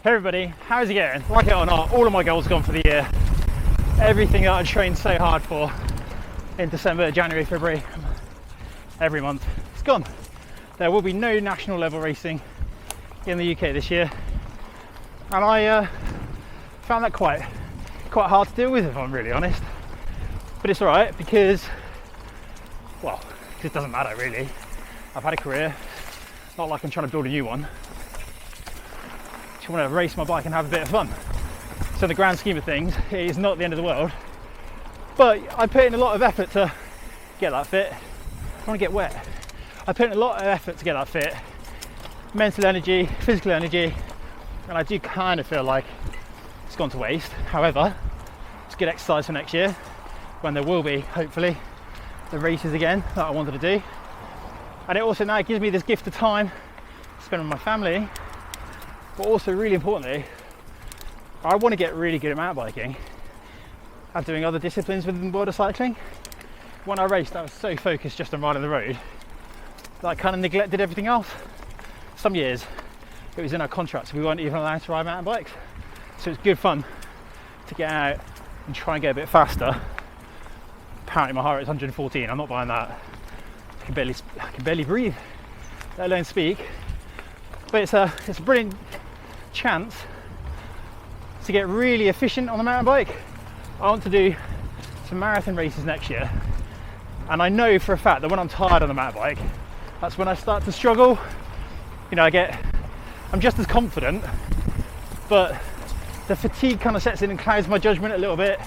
Hey everybody, how's it going? Like it or not, all of my goals gone for the year. Everything that I trained so hard for in December, January, February, every month, it's gone. There will be no national level racing in the UK this year, and I found that quite hard to deal with, if I'm really honest. But it's alright because, well, it doesn't matter really. I've had a career, not like I'm trying to build a new one. Just want to race my bike and have a bit of fun. So in the grand scheme of things, it is not the end of the world. But I put in a lot of effort to get that fit. I want to get wet. I put in a lot of effort to get that fit. Mental energy, physical energy, and I do kind of feel like it's gone to waste. However, it's good exercise for next year, when there will be, hopefully, the races again that I wanted to do. And it also now gives me this gift of time to spend with my family. But also, really importantly, I want to get really good at mountain biking and doing other disciplines within the world of cycling. When I raced, I was so focused just on riding the road that I kind of neglected everything else. Some years, it was in our contracts, we weren't even allowed to ride mountain bikes. So it's good fun to get out and try and get a bit faster. Apparently my heart rate's 114, I'm not buying that. I can barely breathe, let alone speak. But it's a brilliant chance to get really efficient on the mountain bike. I want to do some marathon races next year, and I know for a fact that when I'm tired on the mountain bike, that's when I start to struggle. You know, I'm just as confident, but the fatigue kind of sets in and clouds my judgment a little bit,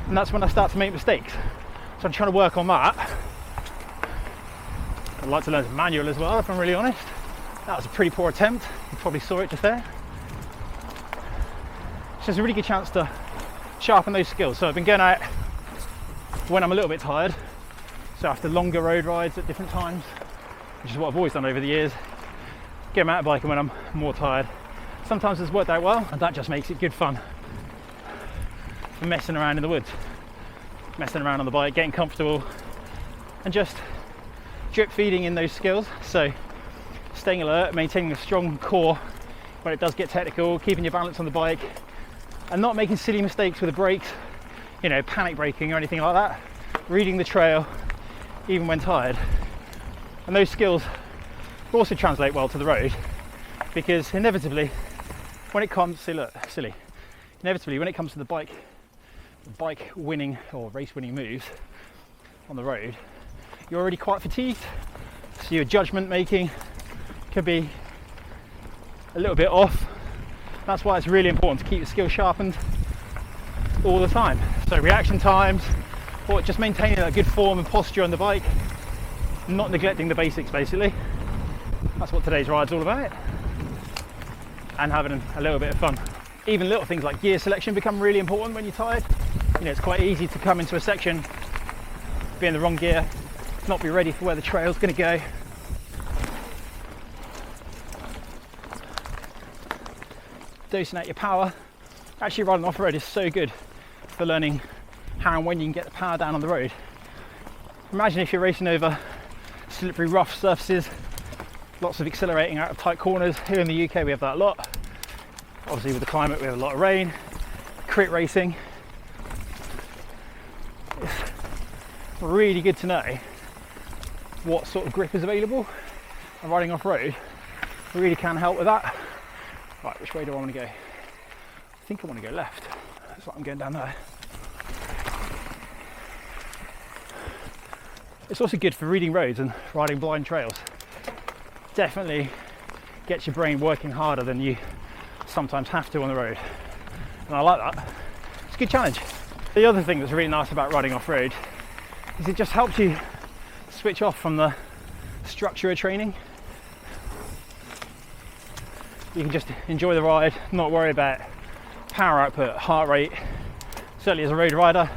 and that's when I start to make mistakes. So I'm trying to work on that. I'd like to learn some manual as well, if I'm really honest. That was a pretty poor attempt. You probably saw it just there. It's just a really good chance to sharpen those skills. So I've been going out when I'm a little bit tired. So after longer road rides at different times, which is what I've always done over the years. Get mountain biking when I'm more tired. Sometimes it's worked out well, and that just makes it good fun for messing around in the woods. Messing around on the bike, getting comfortable, and just drip feeding in those skills. So staying alert, maintaining a strong core when it does get technical, keeping your balance on the bike, and not making silly mistakes with the brakes, you know, panic braking or anything like that. Reading the trail, even when tired. And those skills also translate well to the road, because inevitably, when it comes, inevitably when it comes to the bike winning or race winning moves on the road, you're already quite fatigued, so your judgment making could be a little bit off. That's why it's really important to keep the skills sharpened all the time. So reaction times, or just maintaining that good form and posture on the bike, not neglecting the basics basically. That's what today's ride's all about. And having a little bit of fun. Even little things like gear selection become really important when you're tired. You know, it's quite easy to come into a section, be in the wrong gear, not be ready for where the trail's going to go. Dosing out your power. Actually, riding off-road is so good for learning how and when you can get the power down on the road. Imagine if you're racing over slippery, rough surfaces, lots of accelerating out of tight corners. Here in the UK we have that a lot. Obviously with the climate we have a lot of rain. Crit racing. It's really good to know what sort of grip is available, and riding off-road really can help with that. Right, which way do I want to go? I think I want to go left. That's why I'm going down there. It's also good for reading roads and riding blind trails. Definitely gets your brain working harder than you sometimes have to on the road. And I like that. It's a good challenge. The other thing that's really nice about riding off-road is it just helps you switch off from the structure of training. You can just enjoy the ride, not worry about power output, heart rate. Certainly as a road rider,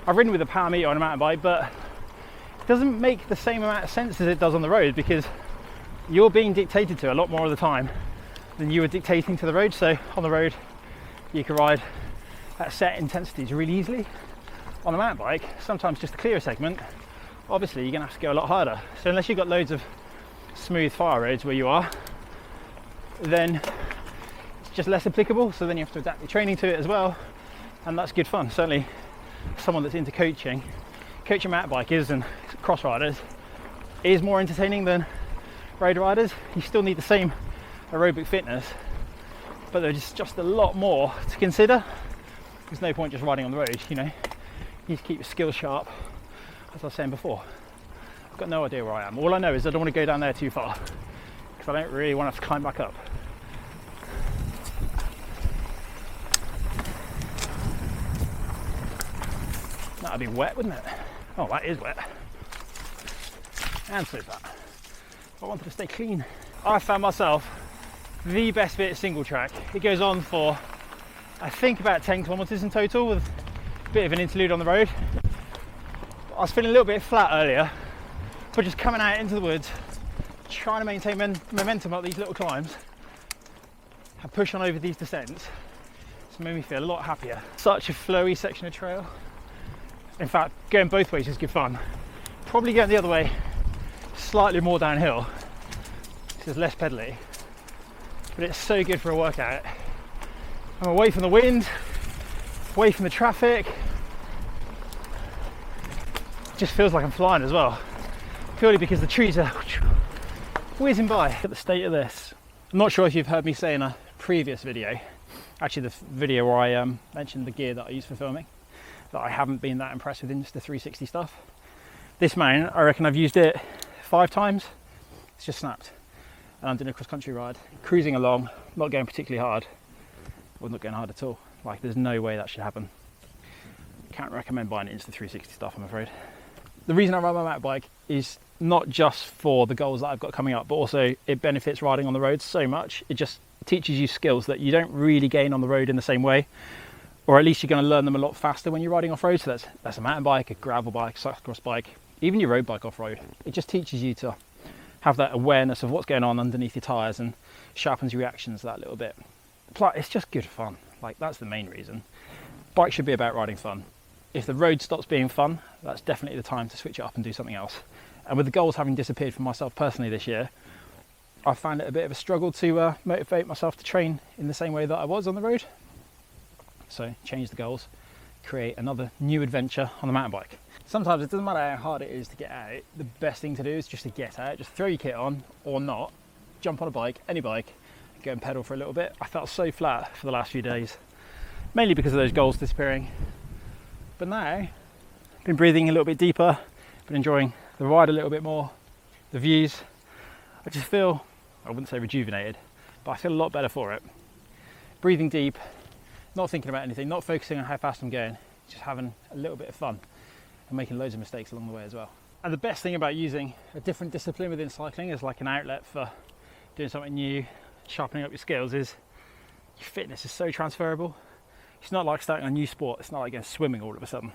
I've ridden with a power meter on a mountain bike, but it doesn't make the same amount of sense as it does on the road, because you're being dictated to a lot more of the time than you were dictating to the road. So on the road, you can ride at set intensities really easily. On a mountain bike, sometimes just a clearer segment, obviously you're going to have to go a lot harder. So unless you've got loads of smooth fire roads where you are, then it's just less applicable, so then you have to adapt your training to it as well, and that's good fun. Certainly someone that's into coaching mountain bikers and cross riders is more entertaining than road riders. You still need the same aerobic fitness, but there's just a lot more to consider. There's no point just riding on the road, you know. You need to keep your skills sharp. As I was saying before, I've got no idea where I am. All I know is I don't want to go down there too far, because I don't really want to have to climb back up. That'd be wet, wouldn't it? Oh, that is wet. And so is that. I wanted to stay clean. I found myself the best bit of single track. It goes on for, I think, about 10 kilometers in total, with a bit of an interlude on the road. I was feeling a little bit flat earlier, but just coming out into the woods, trying to maintain momentum up these little climbs and push on over these descents, it's made me feel a lot happier. Such a flowy section of trail. In fact, going both ways is good fun. Probably going the other way, slightly more downhill, because there's less pedally, but it's so good for a workout. I'm away from the wind, away from the traffic. Just feels like I'm flying as well, purely because the trees are whizzing by. Look at the state of this. I'm not sure if you've heard me say in a previous video, actually the video where I mentioned the gear that I use for filming, that I haven't been that impressed with Insta 360 stuff. This mount, I reckon I've used it 5 times, it's just snapped. And I'm doing a cross country ride, cruising along, not going particularly hard, or not going hard at all. Like, there's no way that should happen. Can't recommend buying Insta 360 stuff, I'm afraid. The reason I ride my mountain bike is not just for the goals that I've got coming up, but also it benefits riding on the road so much. It just teaches you skills that you don't really gain on the road in the same way, or at least you're going to learn them a lot faster when you're riding off-road. So that's a mountain bike, a gravel bike, cyclocross bike, even your road bike off-road. It just teaches you to have that awareness of what's going on underneath your tyres and sharpens your reactions that little bit. Plus, it's just good fun. Like, that's the main reason. Bike should be about riding fun. If the road stops being fun, that's definitely the time to switch it up and do something else. And with the goals having disappeared for myself personally this year, I found it a bit of a struggle to motivate myself to train in the same way that I was on the road. So change the goals, create another new adventure on the mountain bike. Sometimes it doesn't matter how hard it is to get out, the best thing to do is just to get out, just throw your kit on or not, jump on a bike, any bike, and go and pedal for a little bit. I felt so flat for the last few days, mainly because of those goals disappearing. But now, I've been breathing a little bit deeper, been enjoying the ride a little bit more, the views. I just feel, I wouldn't say rejuvenated, but I feel a lot better for it. Breathing deep, not thinking about anything, not focusing on how fast I'm going, just having a little bit of fun and making loads of mistakes along the way as well. And the best thing about using a different discipline within cycling as like an outlet for doing something new, sharpening up your skills, is your fitness is so transferable. It's not like starting a new sport. It's not like going swimming all of a sudden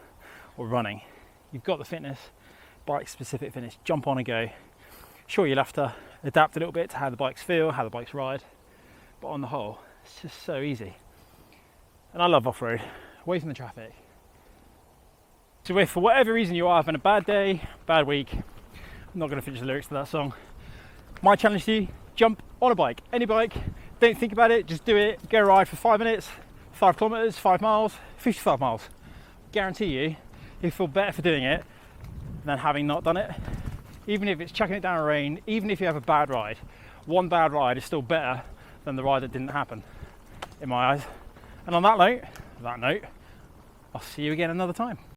or running. You've got the fitness, bike specific fitness, jump on and go. Sure, you'll have to adapt a little bit to how the bikes feel, how the bikes ride, but on the whole, it's just so easy. And I love off-road, away from the traffic. So if for whatever reason you are having a bad day, bad week, I'm not going to finish the lyrics to that song. My challenge to you, jump on a bike, any bike, don't think about it, just do it, go ride for 5 minutes, 5 kilometers, 5 miles, 55 miles. Guarantee you feel better for doing it than having not done it. Even if it's chucking it down in rain, even if you have a bad ride, one bad ride is still better than the ride that didn't happen, in my eyes. And on that note, I'll see you again another time.